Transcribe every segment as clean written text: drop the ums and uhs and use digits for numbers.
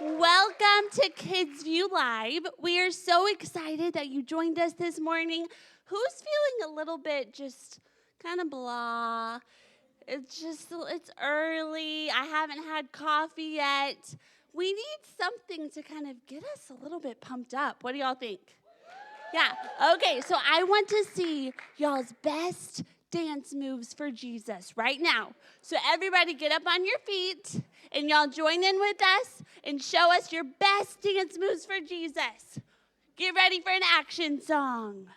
Welcome to Kidsview Live. We are so excited that you joined us this morning. Who's feeling a little bit just kind of blah? It's early. I haven't had coffee yet. We need something to kind of get us a little bit pumped up. What do y'all think? Yeah. Okay, so I want to see y'all's best dance moves for Jesus right now. So everybody get up on your feet and y'all join in with us and show us your best dance moves for Jesus. Get ready for an action song.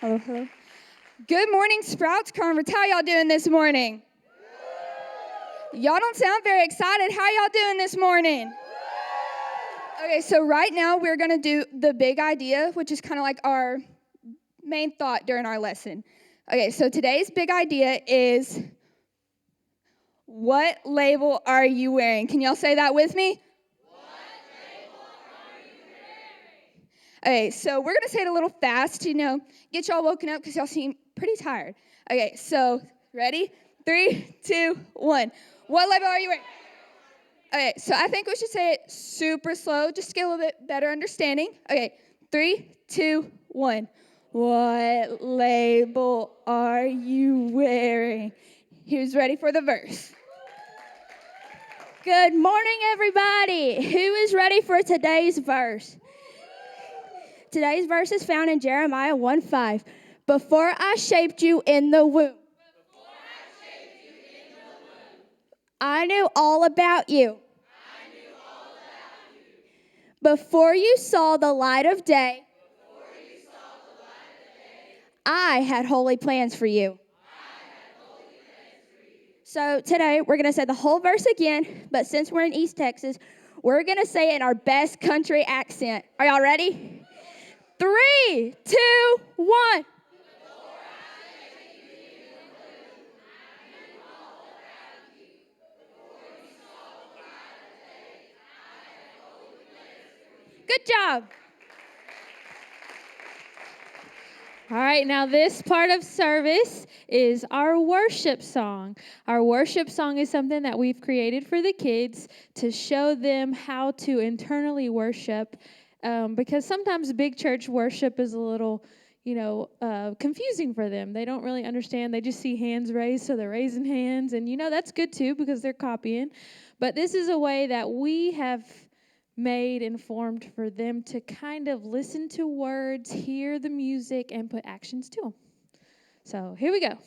Hello. Good morning, Sprouts Conference. How y'all doing this morning? Y'all don't sound very excited. How y'all doing this morning? Okay, so right now we're going to do the big idea, which is kind of like our main thought during our lesson. Okay, so today's big idea is, what label are you wearing? Can y'all say that with me? Okay, so we're going to say it a little fast, get y'all woken up because y'all seem pretty tired. Okay, so ready? 3, 2, 1. What label are you wearing? Okay, so I think we should say it super slow just to get a little bit better understanding. Okay, 3, 2, 1. What label are you wearing? Who's ready for the verse? Good morning, everybody. Who is ready for today's verse? Today's verse is found in Jeremiah 1:5. Before I shaped you in the womb, I knew all about you. Before you saw the light of day, I had holy plans for you. So today we're going to say the whole verse again, but since we're in East Texas, we're going to say it in our best country accent. Are y'all ready? 3, 2, 1. Good job. All right, now this part of service is our worship song. Our worship song is something that we've created for the kids to show them how to internally worship, because sometimes big church worship is a little, confusing for them. They don't really understand. They just see hands raised, so they're raising hands, and that's good too because they're copying. But this is a way that we have made and formed for them to kind of listen to words, hear the music, and put actions to them. So here we go.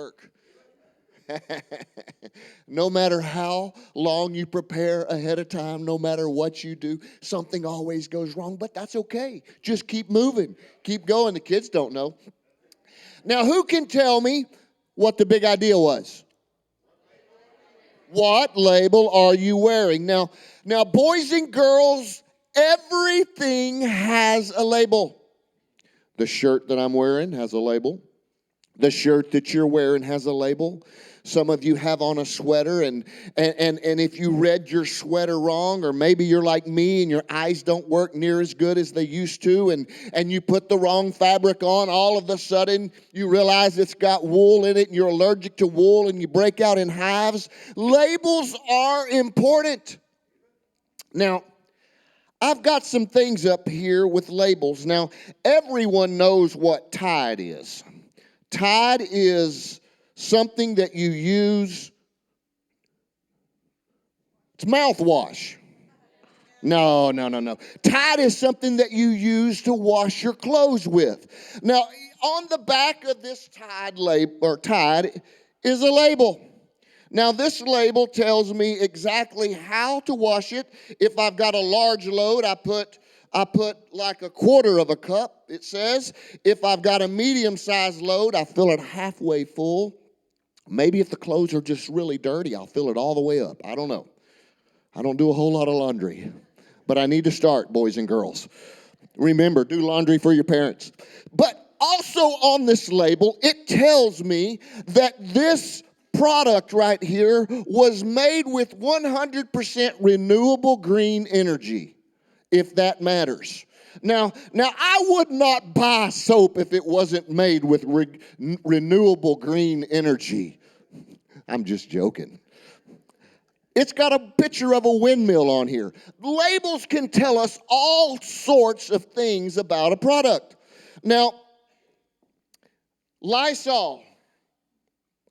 work. No matter how long you prepare ahead of time, no matter what you do, something always goes wrong, but that's okay. Just keep moving, keep going. The kids don't know. Now, who can tell me what the big idea was? What label are you wearing? Now, boys and girls, everything has a label. The shirt that I'm wearing has a label. The shirt that you're wearing has a label. Some of you have on a sweater, and if you read your sweater wrong, or maybe you're like me and your eyes don't work near as good as they used to, and you put the wrong fabric on, all of a sudden you realize it's got wool in it and you're allergic to wool and you break out in hives. Labels are important. Now, I've got some things up here with labels. Now, everyone knows what Tide is. Tide is something that you use. It's mouthwash. No. Tide is something that you use to wash your clothes with. Now, on the back of this Tide is a label. Now, this label tells me exactly how to wash it. If I've got a large load, I put like a quarter of a cup, it says. If I've got a medium-sized load, I fill it halfway full. Maybe if the clothes are just really dirty, I'll fill it all the way up. I don't know. I don't do a whole lot of laundry, but I need to start, boys and girls. Remember, do laundry for your parents. But also on this label, it tells me that this product right here was made with 100% renewable green energy, if that matters. Now I would not buy soap if it wasn't made with renewable green energy. I'm just joking. It's got a picture of a windmill on here. Labels can tell us all sorts of things about a product. Now, Lysol.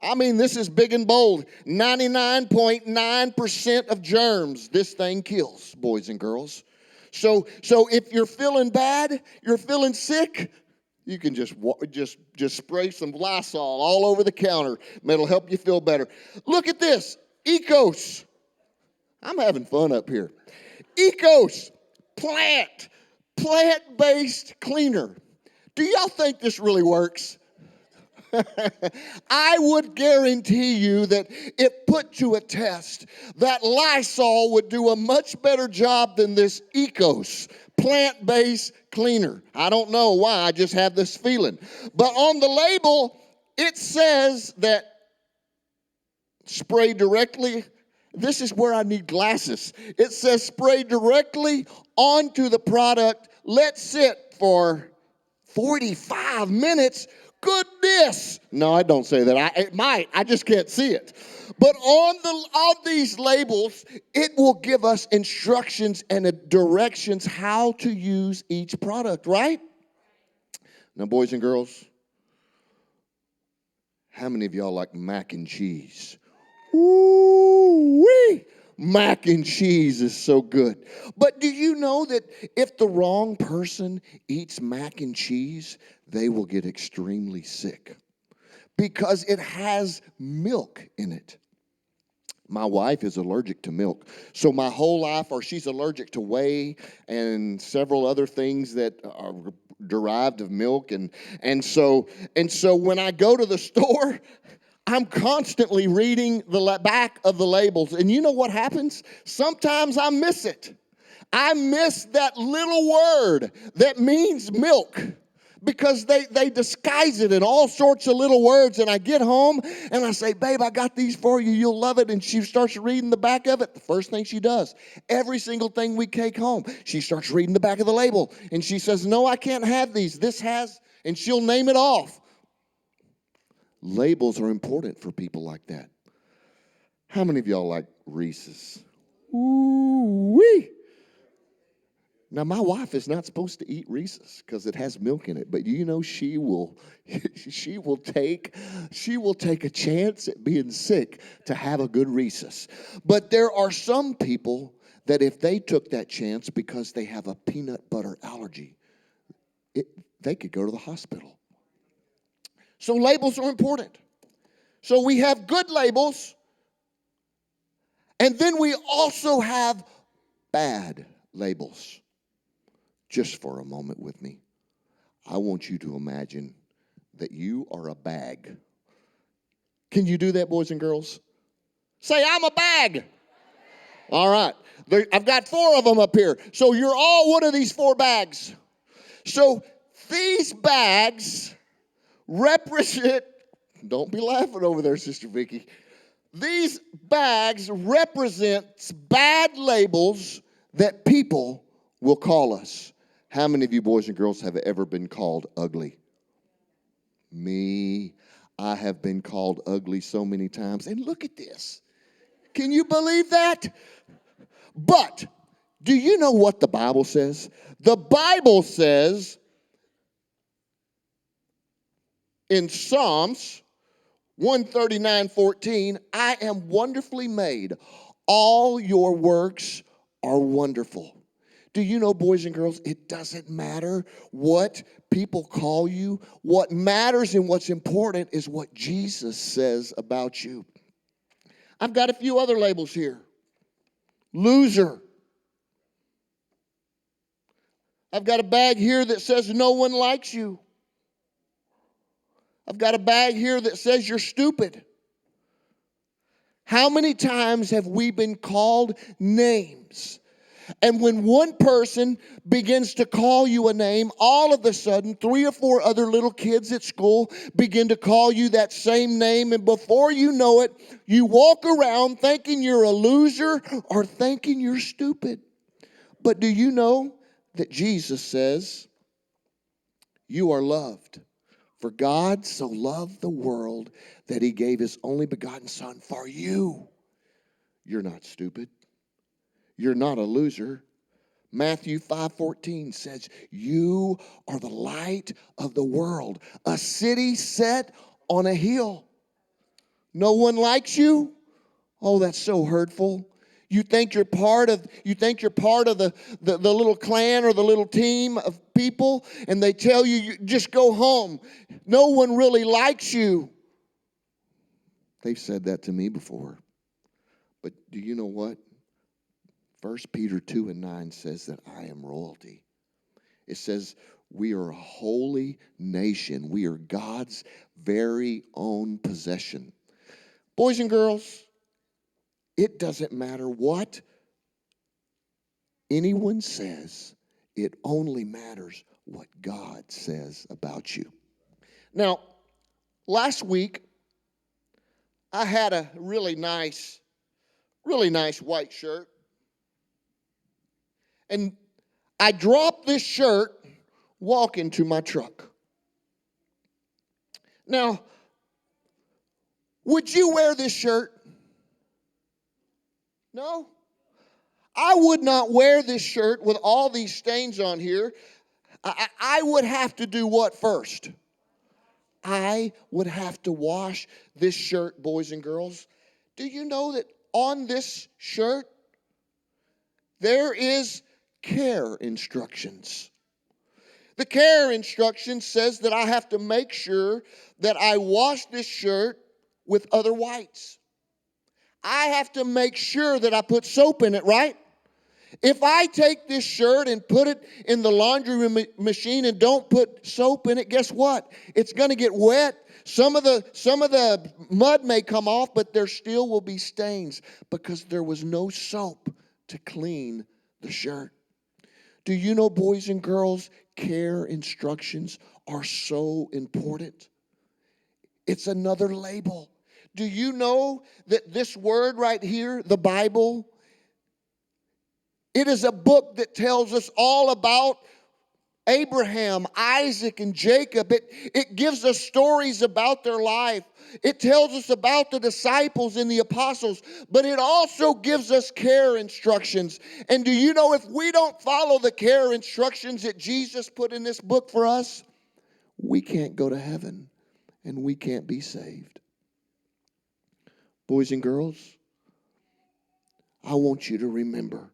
I mean, this is big and bold. 99.9% of germs this thing kills, boys and girls. So if you're feeling bad, you're feeling sick, you can just spray some Lysol all over the counter. It'll help you feel better. Look at this, Ecos. I'm having fun up here. Ecos, plant-based cleaner. Do y'all think this really works? I would guarantee you that if put to a test, that Lysol would do a much better job than this Ecos plant-based cleaner. I don't know why, I just have this feeling. But on the label, it says that spray directly. This is where I need glasses. It says spray directly onto the product. Let sit for 45 minutes. Goodness. No, I don't say that. It might. I just can't see it. But on these labels, it will give us instructions and directions how to use each product, right? Now, boys and girls, how many of y'all like mac and cheese? Ooh-wee! Mac and cheese is so good. But do you know that if the wrong person eats mac and cheese, they will get extremely sick? Because it has milk in it. My wife is allergic to milk. So my whole life, she's allergic to whey and several other things that are derived of milk. And so when I go to the store, I'm constantly reading the back of the labels. And you know what happens? Sometimes I miss it. I miss that little word that means milk, because they disguise it in all sorts of little words. And I get home and I say, babe, I got these for you. You'll love it. And she starts reading the back of it. The first thing she does, every single thing we take home, she starts reading the back of the label. And she says, no, I can't have these. This has, and she'll name it off. Labels are important for people like that. How many of y'all like Reese's? Ooh-wee. Now, my wife is not supposed to eat Reese's because it has milk in it, but you know she will take a chance at being sick to have a good Reese's. But there are some people that if they took that chance because they have a peanut butter allergy, they could go to the hospital. So labels are important. So we have good labels, and then we also have bad labels. Just for a moment with me, I want you to imagine that you are a bag. Can you do that, boys and girls? Say, I'm a bag. All right. I've got 4 of them up here. So you're all one of these 4 bags. So these bags represent, don't be laughing over there, Sister Vicky. These bags represent bad labels that people will call us. How many of you boys and girls have ever been called ugly? Me. I have been called ugly so many times. And look at this. Can you believe that? But do you know what the Bible says? The Bible says in Psalms 139:14, I am wonderfully made. All your works are wonderful. Do you know, boys and girls, it doesn't matter what people call you. What matters and what's important is what Jesus says about you. I've got a few other labels here. Loser. I've got a bag here that says no one likes you. I've got a bag here that says you're stupid. How many times have we been called names? And when one person begins to call you a name, all of a sudden, 3 or 4 other little kids at school begin to call you that same name. And before you know it, you walk around thinking you're a loser or thinking you're stupid. But do you know that Jesus says, you are loved? For God so loved the world that he gave his only begotten Son for you. You're not stupid. You're not a loser. Matthew 5:14 says, you are the light of the world, a city set on a hill. No one likes you? Oh, that's so hurtful. You think you're part of the little clan or the little team of people, and they tell you, you just go home. No one really likes you. They've said that to me before. But do you know what? 1 Peter 2:9 says that I am royalty. It says we are a holy nation. We are God's very own possession. Boys and girls, it doesn't matter what anyone says. It only matters what God says about you. Now, last week, I had a really nice white shirt. And I dropped this shirt walking to my truck. Now, would you wear this shirt? No? I would not wear this shirt with all these stains on here. I would have to do what first? I would have to wash this shirt, boys and girls. Do you know that on this shirt, there is care instructions? The care instruction says that I have to make sure that I wash this shirt with other whites. I have to make sure that I put soap in it, right? If I take this shirt and put it in the laundry machine and don't put soap in it, guess what? It's going to get wet. Some of the mud may come off, but there still will be stains because there was no soap to clean the shirt. Do you know, boys and girls, care instructions are so important? It's another label. Do you know that this word right here, the Bible, it is a book that tells us all about Abraham, Isaac, and Jacob. It gives us stories about their life. It tells us about the disciples and the apostles, but it also gives us care instructions. And do you know if we don't follow the care instructions that Jesus put in this book for us, we can't go to heaven and we can't be saved. Boys and girls, I want you to remember,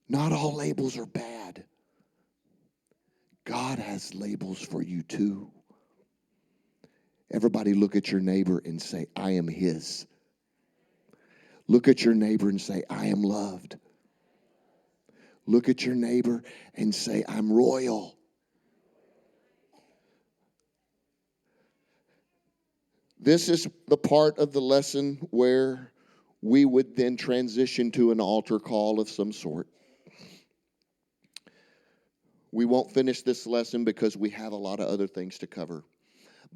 not all labels are bad. God has labels for you too. Everybody look at your neighbor and say, I am his. Look at your neighbor and say, I am loved. Look at your neighbor and say, I'm royal. This is the part of the lesson where we would then transition to an altar call of some sort. We won't finish this lesson because we have a lot of other things to cover.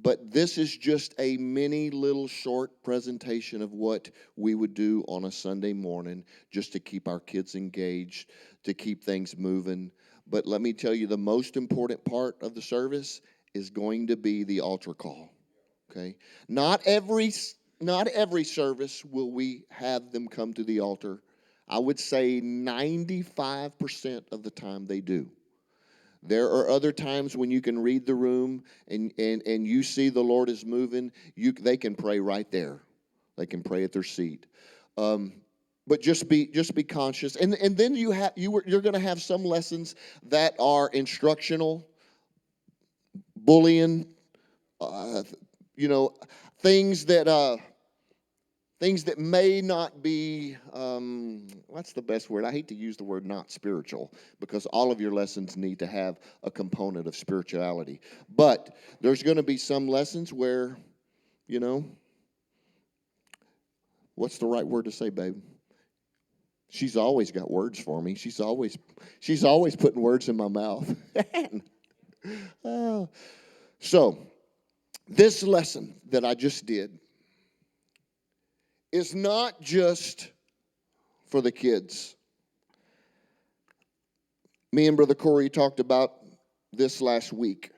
But this is just a mini little short presentation of what we would do on a Sunday morning just to keep our kids engaged, to keep things moving. But let me tell you, the most important part of the service is going to be the altar call. Okay? Not every service will we have them come to the altar. I would say 95% of the time they do. There are other times when you can read the room and you see the Lord is moving. They can pray right there. They can pray at their seat. But just be conscious. And then you're going to have some lessons that are instructional, bullying, things that may not be, what's the best word? I hate to use the word not spiritual, because all of your lessons need to have a component of spirituality. But there's going to be some lessons where, what's the right word to say, babe? She's always got words for me. She's always putting words in my mouth. So, this lesson that I just did is not just for the kids. Me and Brother Corey talked about this last week.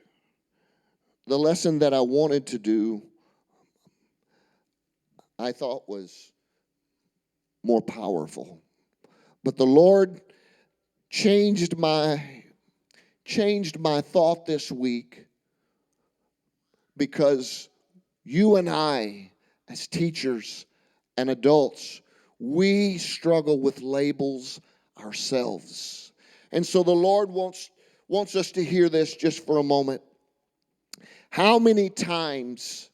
The lesson that I wanted to do, I thought was more powerful. But the Lord changed my thought this week, because you and I, as teachers and adults, we struggle with labels ourselves. And so the Lord wants us to hear this just for a moment. How many times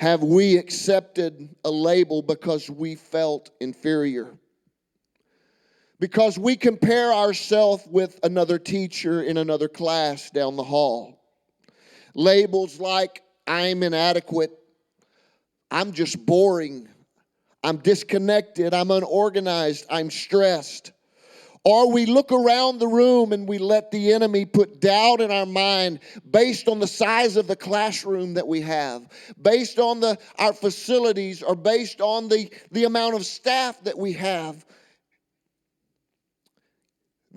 have we accepted a label because we felt inferior? Because we compare ourselves with another teacher in another class down the hall. Labels like, I'm inadequate, I'm just boring, I'm disconnected, I'm unorganized, I'm stressed. Or we look around the room and we let the enemy put doubt in our mind based on the size of the classroom that we have, based on our facilities, or based on the amount of staff that we have.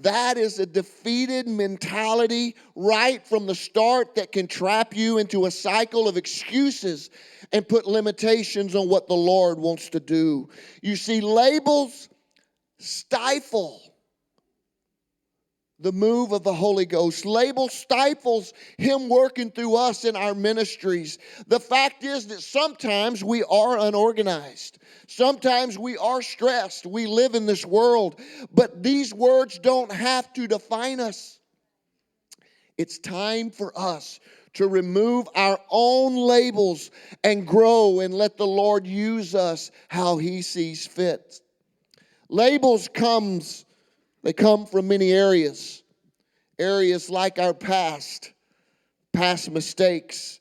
That is a defeated mentality right from the start that can trap you into a cycle of excuses and put limitations on what the Lord wants to do. You see, labels stifle the move of the Holy Ghost. Label stifles Him working through us in our ministries. The fact is that sometimes we are unorganized. Sometimes we are stressed. We live in this world. But these words don't have to define us. It's time for us to remove our own labels and grow and let the Lord use us how He sees fit. Labels come from many areas. Areas like our past mistakes.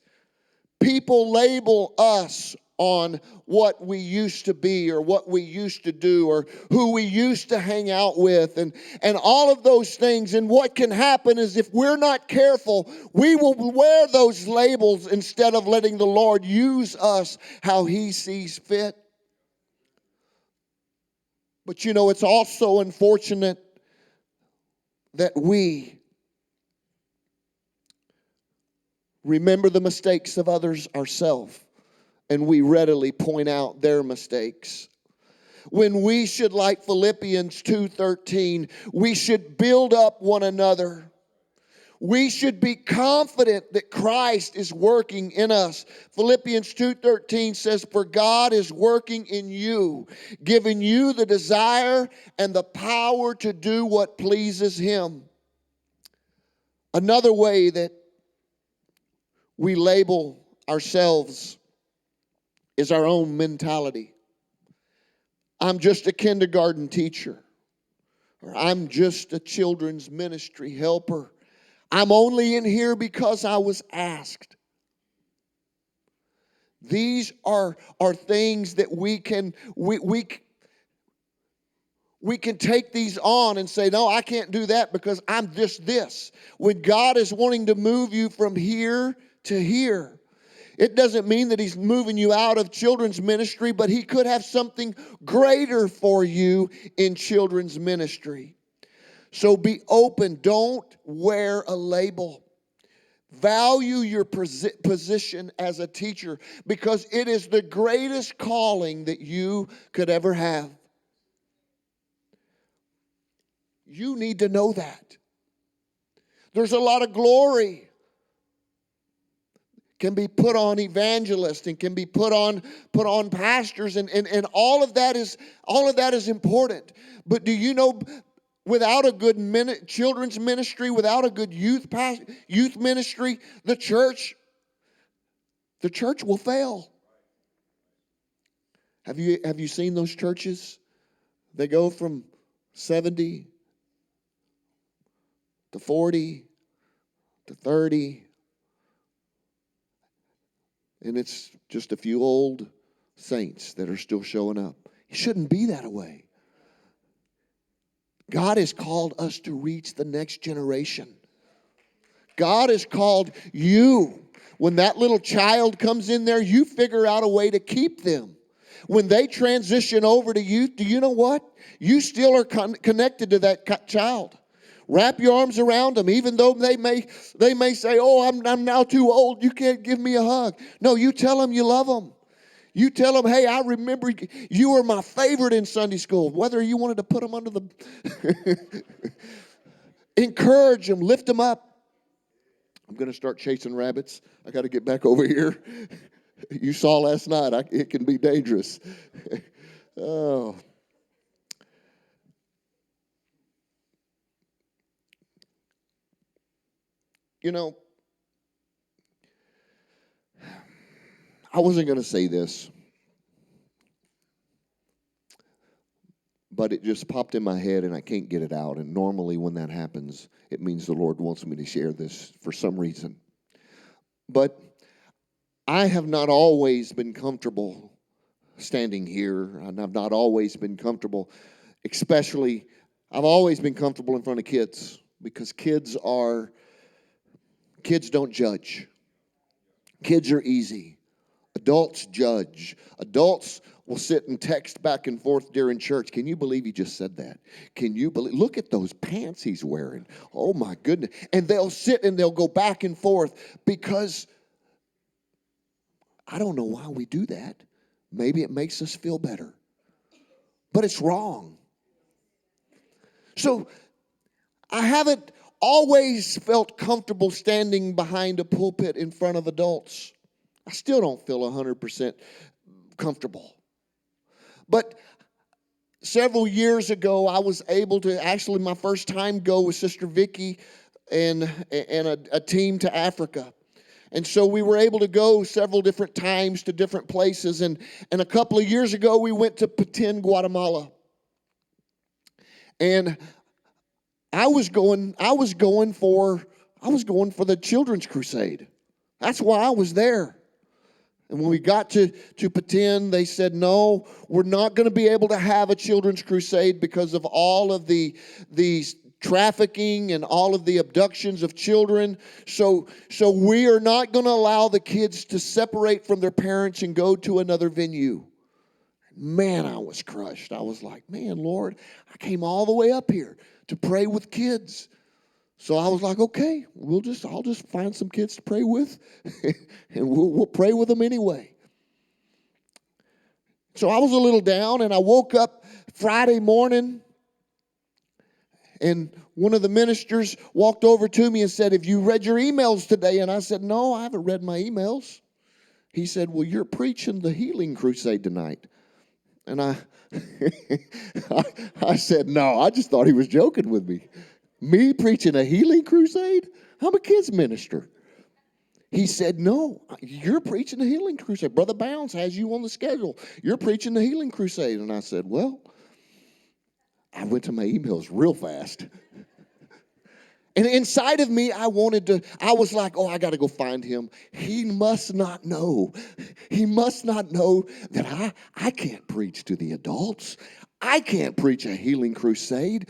People label us on what we used to be, or what we used to do, or who we used to hang out with, and all of those things. And what can happen is, if we're not careful, we will wear those labels instead of letting the Lord use us how He sees fit. But it's also unfortunate that we remember the mistakes of others ourselves, and we readily point out their mistakes. When we should, like Philippians 2:13, we should build up one another. We should be confident that Christ is working in us. Philippians 2:13 says, for God is working in you, giving you the desire and the power to do what pleases Him. Another way that we label ourselves is our own mentality. I'm just a kindergarten teacher, or I'm just a children's ministry helper. I'm only in here because I was asked. These are things that we can take these on and say, no, I can't do that because I'm just this. When God is wanting to move you from here to here, it doesn't mean that He's moving you out of children's ministry, but He could have something greater for you in children's ministry. So be open. Don't wear a label. Value your position as a teacher because it is the greatest calling that you could ever have. You need to know that. There's a lot of glory can be put on evangelists and can be put on pastors and all of that is important. But do you know, without a good children's ministry, without a good youth ministry, the church will fail. Have you seen those churches? They go from 70 to 40 to 30, and it's just a few old saints that are still showing up. It shouldn't be that way. God has called us to reach the next generation. God has called you. When that little child comes in there, you figure out a way to keep them. When they transition over to youth, do you know what? You still are connected to that child. Wrap your arms around them, even though they may say, "Oh, I'm now too old. You can't give me a hug." No, you tell them you love them. You tell them, "Hey, I remember you were my favorite in Sunday school." Whether you wanted to put them under the... Encourage them, lift them up. I'm going to start chasing rabbits. I got to get back over here. You saw last night, it can be dangerous. Oh. You know, I wasn't going to say this, but it just popped in my head and I can't get it out. And normally when that happens, it means the Lord wants me to share this for some reason. But I have not always been comfortable standing here, and I've not always been comfortable, I've always been comfortable in front of kids because kids don't judge. Kids are easy. Adults judge. Adults will sit and text back and forth during church. Can you believe he just said that? Can you believe? Look at those pants he's wearing. Oh my goodness. And they'll sit and they'll go back and forth because I don't know why we do that. Maybe it makes us feel better. But it's wrong. So I haven't always felt comfortable standing behind a pulpit in front of adults. I still don't feel 100% comfortable. But several years ago, I was able to, actually my first time go with Sister Vicky and a team to Africa. And so we were able to go several different times to different places. And a couple of years ago, we went to Petén, Guatemala. And I was going for the Children's Crusade. That's why I was there. And when we got to Petén, they said, "No, we're not going to be able to have a Children's Crusade because of all of the trafficking and all of the abductions of children. So we are not going to allow the kids to separate from their parents and go to another venue." Man, I was crushed. I was like, "Man, Lord, I came all the way up here to pray with kids." So I was like, "Okay, I'll just find some kids to pray with, and we'll pray with them anyway." So I was a little down, and I woke up Friday morning, and one of the ministers walked over to me and said, "Have you read your emails today?" And I said, "No, I haven't read my emails." He said, "Well, you're preaching the healing crusade tonight." And I said, "No, I just thought he was joking with me. Me preaching a healing crusade? I'm a kids minister." He said, no, you're preaching the healing crusade. Brother Bounds has you on the schedule. You're preaching the healing crusade. And I said, well, I went to my emails real fast. And inside of me, I was like, oh, I got to go find him. He must not know. He must not know that I can't preach to the adults. I can't preach a healing crusade.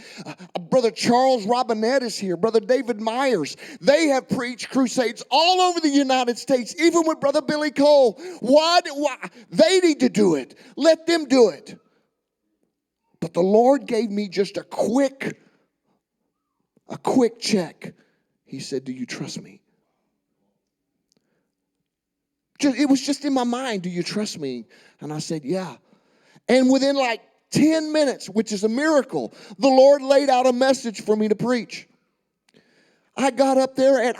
Brother Charles Robinette is here. Brother David Myers. They have preached crusades all over the United States, even with Brother Billy Cole. Why? They need to do it. Let them do it. But the Lord gave me just a quick check. He said, do you trust me? It was just in my mind, do you trust me? And I said, yeah. And within like 10 minutes, which is a miracle, the Lord laid out a message for me to preach. I got up there and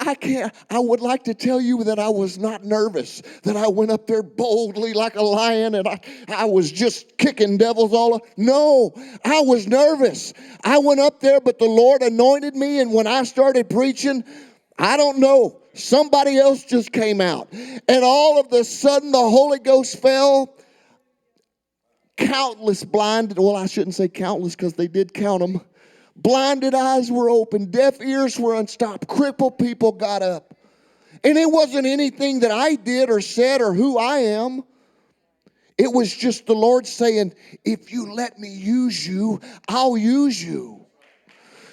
I would like to tell you that I was not nervous, that I went up there boldly like a lion and I was just kicking devils all over. No, I was nervous. I went up there, but the Lord anointed me, and when I started preaching, I don't know, somebody else just came out. And all of a sudden the Holy Ghost fell. Countless blinded, well, I shouldn't say countless because they did count them. Blinded eyes were open, deaf ears were unstopped, crippled people got up. And it wasn't anything that I did or said or who I am. It was just the Lord saying, if you let me use you, I'll use you.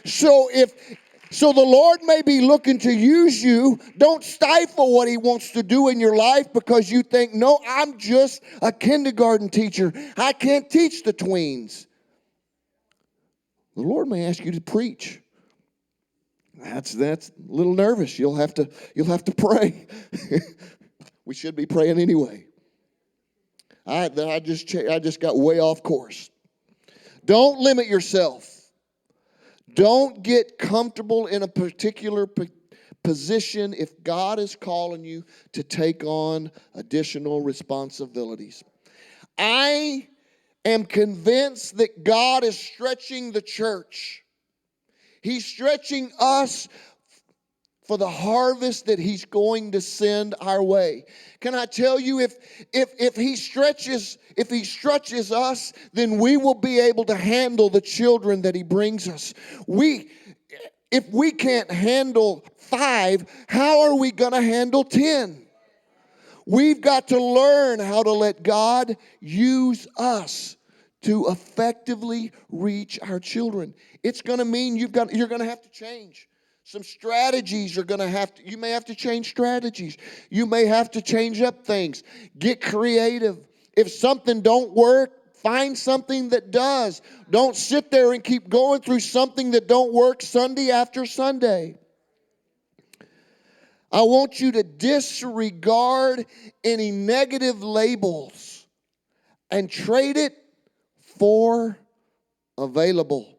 So the Lord may be looking to use you. Don't stifle what he wants to do in your life because you think, no, I'm just a kindergarten teacher. I can't teach the tweens. The Lord may ask you to preach. That's a little nervous. You'll have to pray. We should be praying anyway. I just got way off course. Don't limit yourself. Don't get comfortable in a particular position if God is calling you to take on additional responsibilities. I am convinced that God is stretching the church. He's stretching us for the harvest that he's going to send our way. Can I tell you, if he stretches us, then we will be able to handle the children that he brings us. If we can't handle 5, how are we going to handle 10? We've got to learn how to let God use us to effectively reach our children. It's going to mean you're going to have to change. Some strategies you may have to change strategies. You may have to change up things. Get creative. If something don't work, find something that does. Don't sit there and keep going through something that don't work Sunday after Sunday. I want you to disregard any negative labels and trade it for available.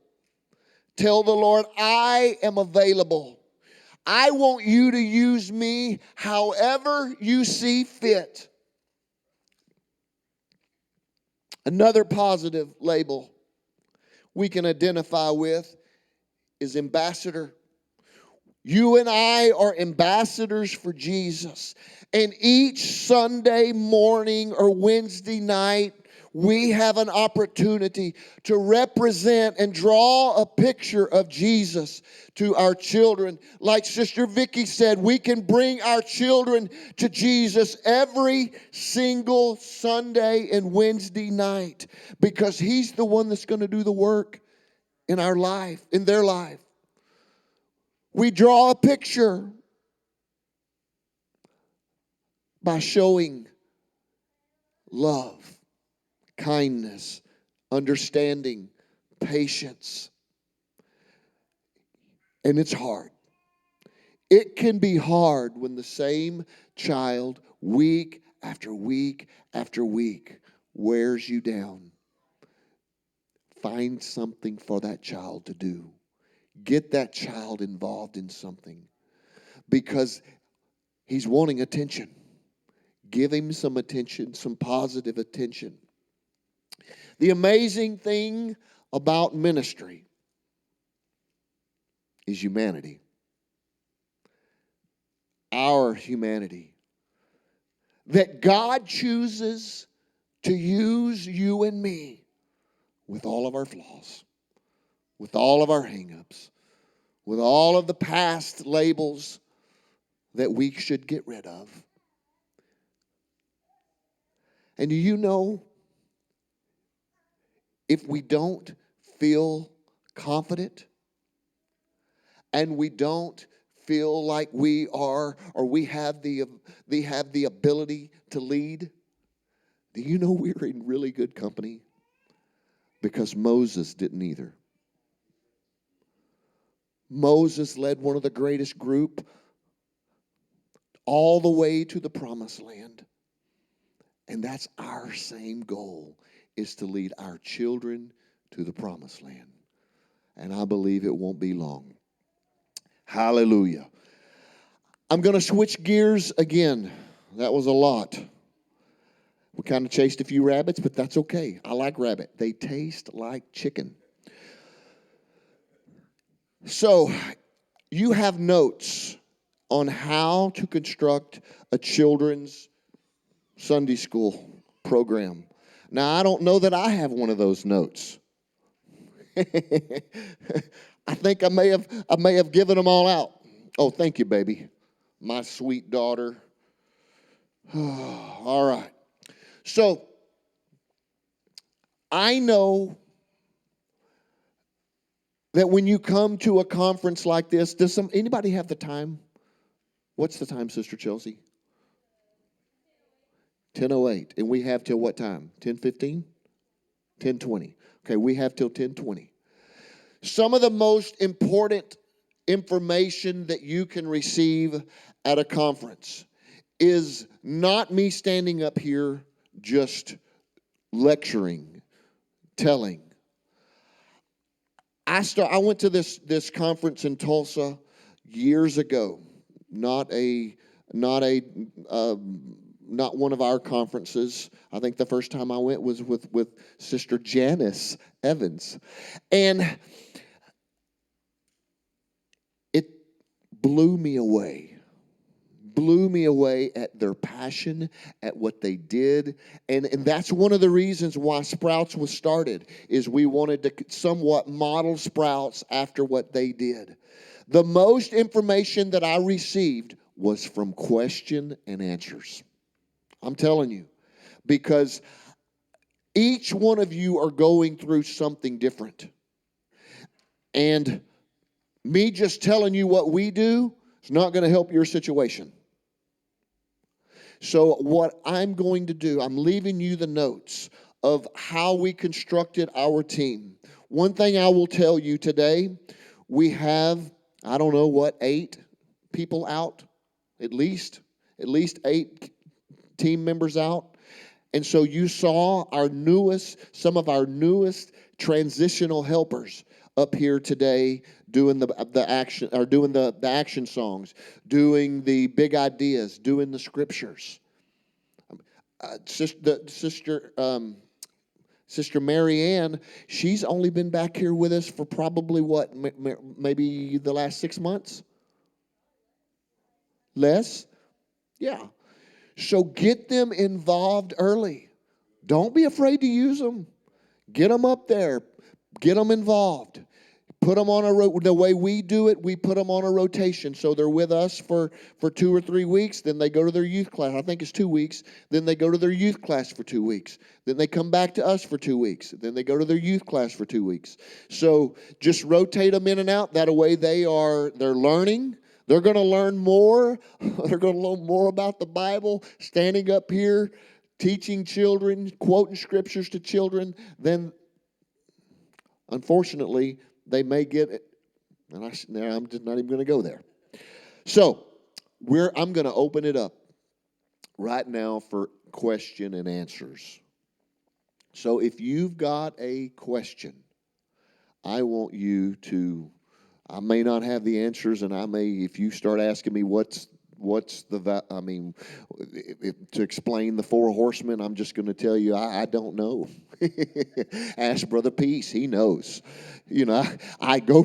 Tell the Lord, I am available. I want you to use me however you see fit. Another positive label we can identify with is ambassador. You and I are ambassadors for Jesus. And each Sunday morning or Wednesday night, we have an opportunity to represent and draw a picture of Jesus to our children. Like Sister Vicky said, we can bring our children to Jesus every single Sunday and Wednesday night because he's the one that's going to do the work in our life, in their life. We draw a picture by showing love, kindness, understanding, patience. And it's hard. It can be hard when the same child, week after week after week, wears you down. Find something for that child to do. Get that child involved in something because he's wanting attention. Give him some attention, some positive attention. The amazing thing about ministry is humanity. our humanity. That God chooses to use you and me with all of our flaws, with all of our hang-ups, with all of the past labels that we should get rid of. And do you know, if we don't feel confident and we don't feel like we are, or we have the ability to lead, do you know we're in really good company? Because Moses didn't either. Moses led one of the greatest group all the way to the promised land. And that's our same goal, is to lead our children to the promised land. And I believe it won't be long. Hallelujah. I'm going to switch gears again. That was a lot. We kind of chased a few rabbits, but that's okay. I like rabbit. They taste like chicken. So, you have notes on how to construct a children's Sunday school program. Now, I don't know that I have one of those notes. I think I may have given them all out. Oh, thank you, baby. My sweet daughter. All right. So, I know that when you come to a conference like this, does anybody have the time? What's the time, Sister Chelsea? 10:08. And we have till what time? 10:15? 10:20. Okay, we have till 10:20. Some of the most important information that you can receive at a conference is not me standing up here just lecturing, telling. I went to this conference in Tulsa years ago. Not one of our conferences. I think the first time I went was with Sister Janice Evans. And it blew me away. Blew me away at their passion, at what they did. And that's one of the reasons why Sprouts was started, is we wanted to somewhat model Sprouts after what they did. The most information that I received was from question and answers. I'm telling you, because each one of you are going through something different. And me just telling you what we do is not going to help your situation. So what I'm going to do, I'm leaving you the notes of how we constructed our team. One thing I will tell you today, we have, 8 people out, at least 8 team members out. And so you saw some of our newest transitional helpers up here today doing the action songs, doing the big ideas, doing the scriptures. Sister Mary Ann, she's only been back here with us for probably maybe the last 6 months? Less? Yeah. So get them involved early. Don't be afraid to use them. Get them up there. Get them involved. Put them on the way we do it, we put them on a rotation. So they're with us for 2 or 3 weeks. Then they go to their youth class. I think it's 2 weeks. Then they go to their youth class for 2 weeks. Then they come back to us for 2 weeks. Then they go to their youth class for 2 weeks. So just rotate them in and out. That way they're learning. They're going to learn more. They're going to learn more about the Bible, standing up here, teaching children, quoting scriptures to children. Then, unfortunately, they may get it. And I'm just not even going to go there. So, I'm going to open it up right now for question and answers. So, if you've got a question, I want you to, I may not have the answers, and if you start asking me to explain the 4 horsemen, I'm just going to tell you, I don't know. Ask Brother Peace, he knows. I go.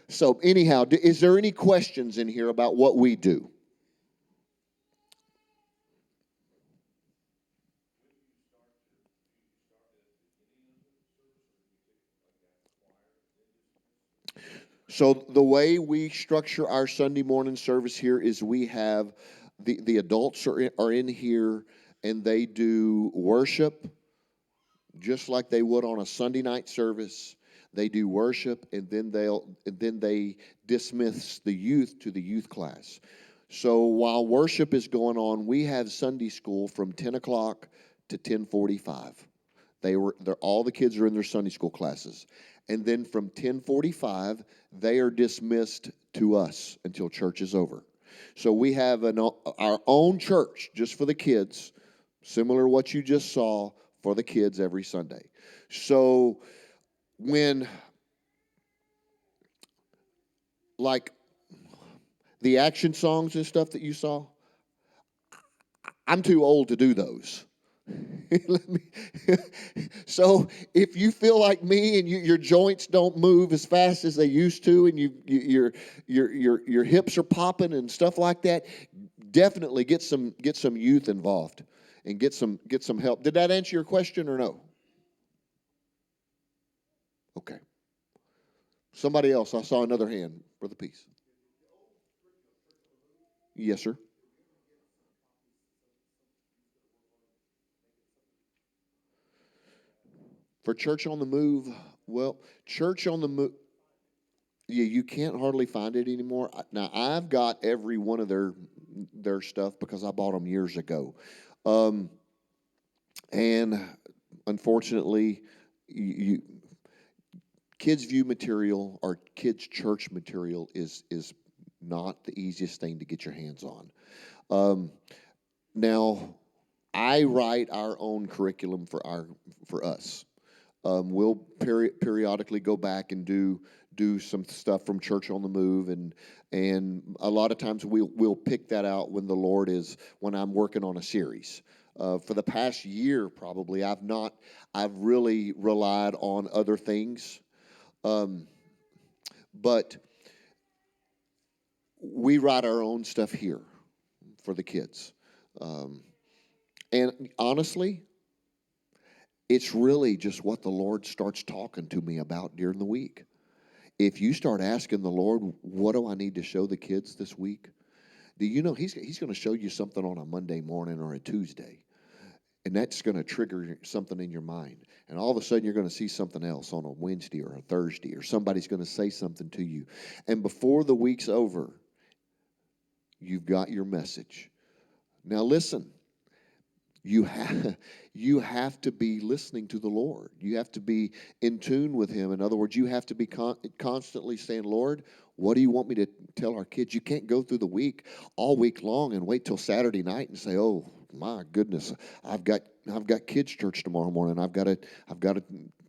So anyhow, is there any questions in here about what we do? So the way we structure our Sunday morning service here is we have the adults are in here, and they do worship just like they would on a Sunday night service. They do worship, and then they dismiss the youth to the youth class. So while worship is going on, we have Sunday school from 10 o'clock to 10:45. All the kids are in their Sunday school classes. And then from 10:45, they are dismissed to us until church is over. So we have our own church just for the kids, similar to what you just saw, for the kids every Sunday. So when, like, the action songs and stuff that you saw, I'm too old to do those. So if you feel like me and your joints don't move as fast as they used to, and your hips are popping and stuff like that, definitely get some youth involved and get some help. Did that answer your question or no? Okay. Somebody else. I saw another hand. Brother Peace. Yes, sir. For Church on the Move, well, Church on the Move, yeah, you can't hardly find it anymore. Now, I've got every one of their stuff because I bought them years ago. And unfortunately, Kidsview material or kids church material is not the easiest thing to get your hands on. Now, I write our own curriculum for us. We'll periodically go back and do some stuff from Church on the Move, and a lot of times we'll pick that out when I'm working on a series. For the past year, probably I've really relied on other things, but we write our own stuff here for the kids, and honestly, it's really just what the Lord starts talking to me about during the week. If you start asking the Lord, what do I need to show the kids this week? Do you know He's going to show you something on a Monday morning or a Tuesday, and that's going to trigger something in your mind. And all of a sudden, you're going to see something else on a Wednesday or a Thursday, or somebody's going to say something to you. And before the week's over, you've got your message. Now listen. You have to be listening to the Lord. You have to be in tune with Him. In other words, you have to be constantly saying, Lord, what do you want me to tell our kids? You can't go through the week all week long and wait till Saturday night and say, oh my goodness, I've got kids church tomorrow morning. I've got to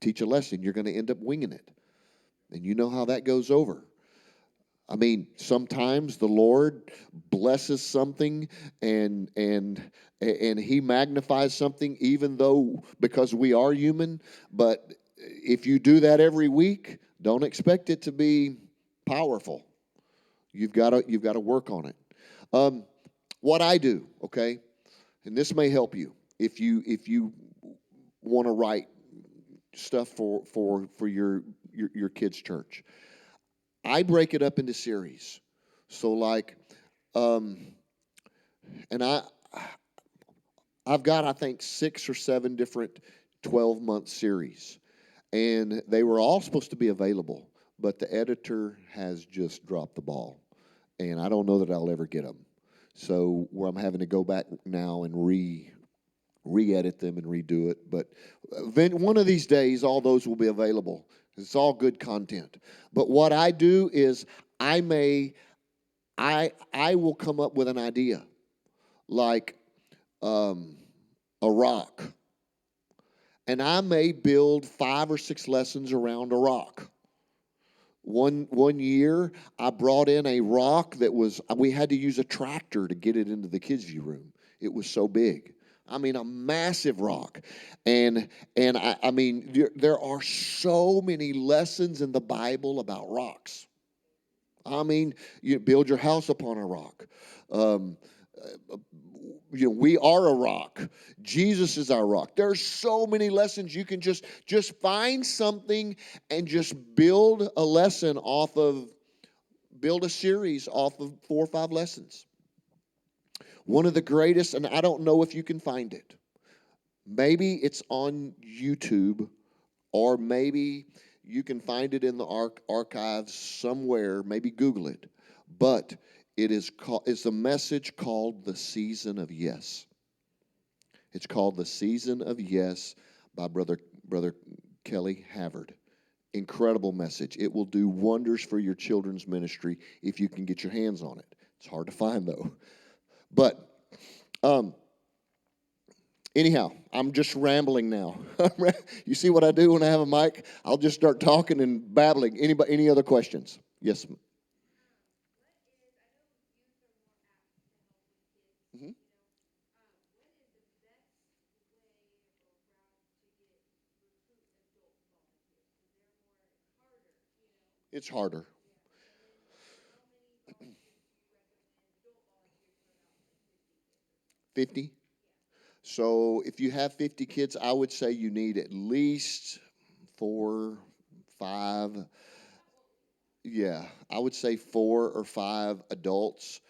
teach a lesson. You're going to end up winging it, and you know how that goes over. I mean, sometimes the Lord blesses something and He magnifies something, even though because we are human. But if you do that every week, don't expect it to be powerful. You've got to work on it. What I do, okay, and this may help you if you want to write stuff for your kids' church. I break it up into series. So like, and I've got, I think, 6 or 7 different 12-month series. And they were all supposed to be available, but the editor has just dropped the ball. And I don't know that I'll ever get them. So where I'm having to go back now and re-edit them and redo it. But one of these days, all those will be available. It's all good content. But what I do is I will come up with an idea, like a rock. And I may build 5 or 6 lessons around a rock. One year, I brought in a rock we had to use a tractor to get it into the Kidsview room. It was so big. I mean, a massive rock. And I mean, there are so many lessons in the Bible about rocks. I mean, you build your house upon a rock. We are a rock. Jesus is our rock. There's so many lessons you can just find something and just build a lesson build a series off of 4 or 5 lessons. One of the greatest, and I don't know if you can find it. Maybe it's on YouTube, or maybe you can find it in the archives somewhere. Maybe Google it. But it's a message called The Season of Yes. It's called The Season of Yes by Brother Kelly Havard. Incredible message. It will do wonders for your children's ministry if you can get your hands on it. It's hard to find, though. But anyhow, I'm just rambling now. You see what I do when I have a mic? I'll just start talking and babbling. Any other questions? Yes. Mm-hmm. It's harder. 50. So if you have 50 kids, I would say you need at least 4, 5. Yeah, I would say 4 or 5 adults.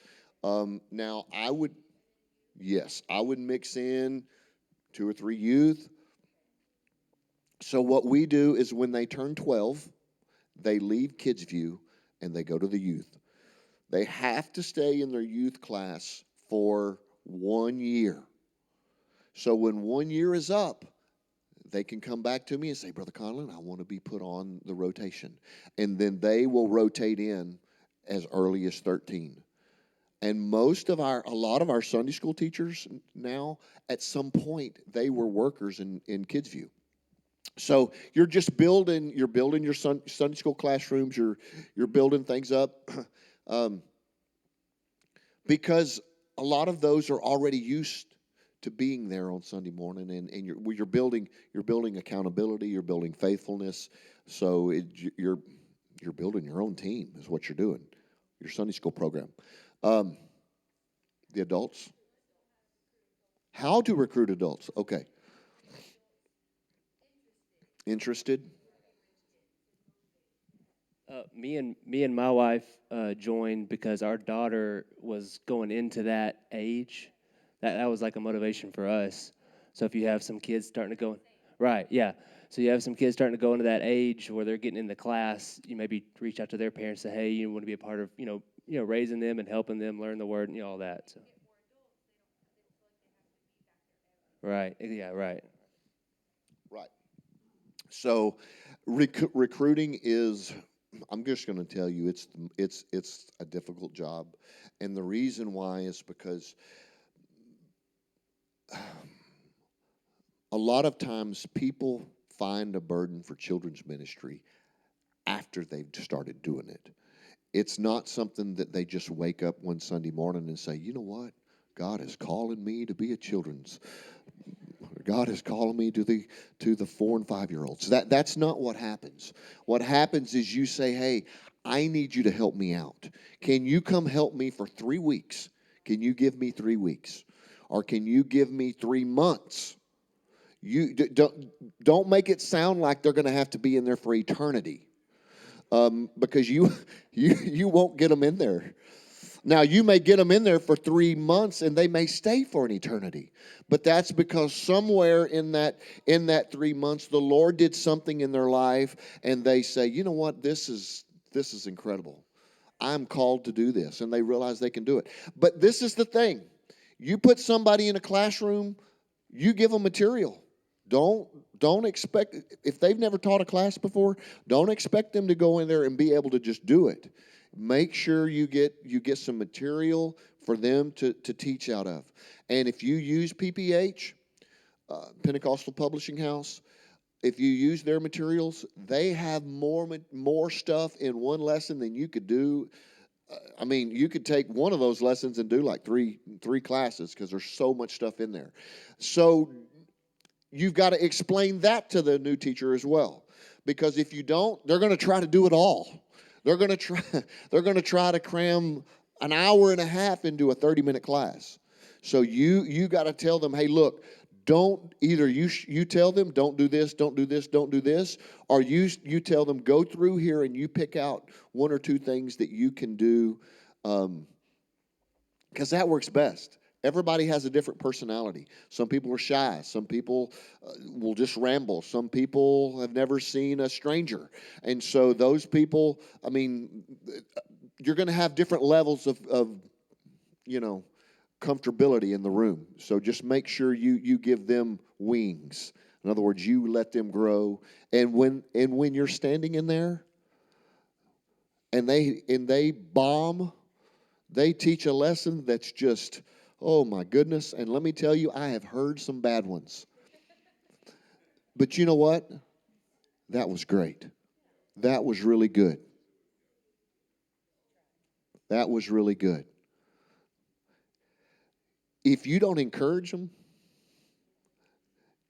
Now, yes, I would mix in 2 or 3 youth. So what we do is when they turn 12, they leave Kidsview and they go to the youth. They have to stay in their youth class for 1 year. So when 1 year is up, they can come back to me and say, Brother Conlen, I want to be put on the rotation. And then they will rotate in as early as 13. And a lot of our Sunday school teachers now, at some point, they were workers in Kidsview. So you're just building your Sunday school classrooms, you're building things up. Because a lot of those are already used to being there on Sunday morning, and you're building accountability, you're building faithfulness. So you're building your own team is what you're doing, your Sunday school program. The adults, how to recruit adults? Okay, interested. Me and my wife joined because our daughter was going into that age. That was like a motivation for us. So if you have some kids starting to go, right, yeah. So you have some kids starting to go into that age where they're getting into class, you maybe reach out to their parents and say, hey, you want to be a part of, raising them and helping them learn the word and all that. So. Right. Yeah. Right. Right. So recruiting is, I'm just going to tell you, it's a difficult job, and the reason why is because a lot of times people find a burden for children's ministry after they've started doing it. It's not something that they just wake up one Sunday morning and say, you know what, God is calling me to be a children's. God is calling me to the 4 and 5 year olds. That's not what happens. What happens is you say, hey, I need you to help me out. Can you come help me for 3 weeks? Can you give me 3 weeks? Or can you give me 3 months? You don't make it sound like they're going to have to be in there for eternity, because you won't get them in there. Now, you may get them in there for 3 months, and they may stay for an eternity. But that's because somewhere in that 3 months, the Lord did something in their life, and they say, you know what, this is incredible. I'm called to do this, and they realize they can do it. But this is the thing. You put somebody in a classroom, you give them material. Don't expect, if they've never taught a class before, don't expect them to go in there and be able to just do it. Make sure you get some material for them to teach out of. And if you use PPH, Pentecostal Publishing House, if you use their materials, they have more stuff in one lesson than you could do. I mean, you could take one of those lessons and do like three classes because there's so much stuff in there. So you've got to explain that to the new teacher as well, because if you don't, they're going to try to do it all. They're going to try to cram an hour and a half into a 30-minute class. So you got to tell them, hey, look, don't either you tell them don't do this, don't do this, don't do this, or you tell them go through here and you pick out one or two things that you can do, because that works best. Everybody has a different personality. Some people are shy. Some people will just ramble. Some people have never seen a stranger. And so those people, I mean, you're going to have different levels of comfortability in the room. So just make sure you give them wings. In other words, you let them grow. And when you're standing in there and they bomb, they teach a lesson that's just, oh my goodness. And let me tell you, I have heard some bad ones. But you know what? That was great. That was really good. That was really good. If you don't encourage them,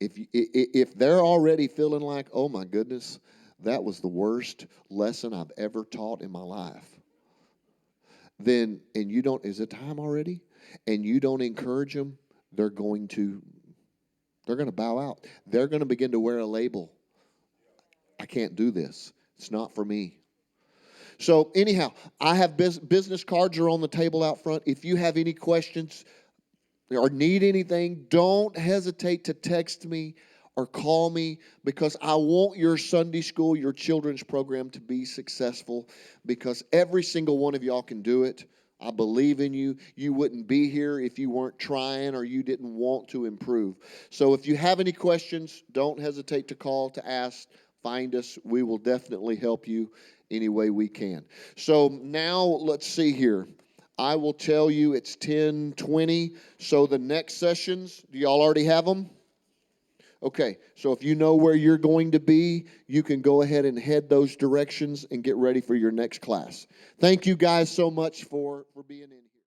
if they're already feeling like, oh my goodness, that was the worst lesson I've ever taught in my life, then, and you don't, is it time already? And you don't encourage them, they're going to bow out. They're going to begin to wear a label. I can't do this. It's not for me. So anyhow, I have business cards are on the table out front. If you have any questions or need anything, don't hesitate to text me or call me, because I want your Sunday school, your children's program to be successful, because every single one of y'all can do it. I believe in you. You wouldn't be here if you weren't trying or you didn't want to improve. So if you have any questions, don't hesitate to call, to ask, find us. We will definitely help you any way we can. So now let's see here. I will tell you it's 10:20. So the next sessions, do y'all already have them? Okay, so if you know where you're going to be, you can go ahead and head those directions and get ready for your next class. Thank you guys so much for being in here.